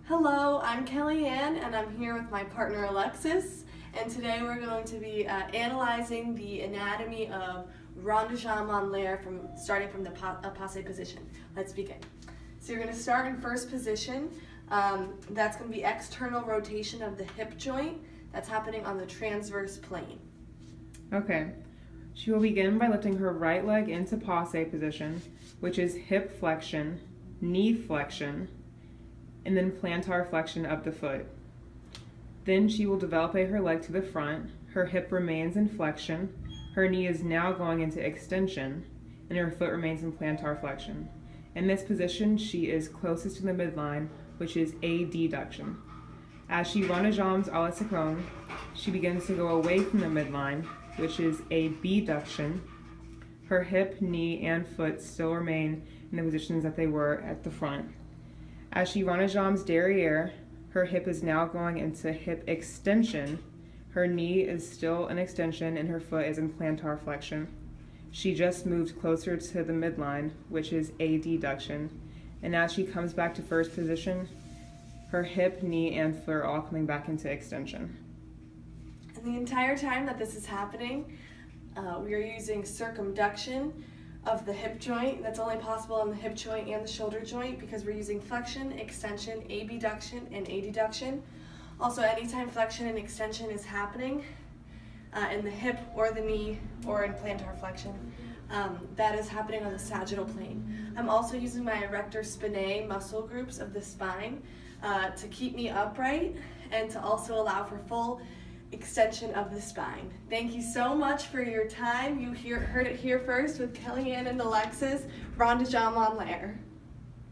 Hello, I'm Kellyanne and I'm here with my partner Alexis, and today we're going to be analyzing the anatomy of rond de jambe en l'air starting from the passe position. Let's begin. So you're going to start in first position. That's going to be external rotation of the hip joint. That's happening on the transverse plane. Okay. She will begin by lifting her right leg into passe position, which is hip flexion, knee flexion, and then plantar flexion of the foot. Then she will develop her leg to the front, her hip remains in flexion, her knee is now going into extension, and her foot remains in plantar flexion. In this position, she is closest to the midline, which is adduction. As she rond de jambes à la seconde, she begins to go away from the midline, which is abduction. Her hip, knee, and foot still remain in the positions that they were at the front. As she rond de jambes derrière, her hip is now going into hip extension. Her knee is still in extension and her foot is in plantar flexion. She just moved closer to the midline, which is adduction. And as she comes back to first position, her hip, knee, and foot are all coming back into extension. And the entire time that this is happening, we are using circumduction of the hip joint. That's only possible on the hip joint and the shoulder joint because we're using flexion, extension, abduction, and adduction. Also, anytime flexion and extension is happening in the hip or the knee or in plantar flexion, that is happening on the sagittal plane. I'm also using my erector spinae muscle groups of the spine to keep me upright and to also allow for full extension of the spine. Thank you so much for your time. You heard it here first with Kellyanne and Alexis, rond de jambe en l'air.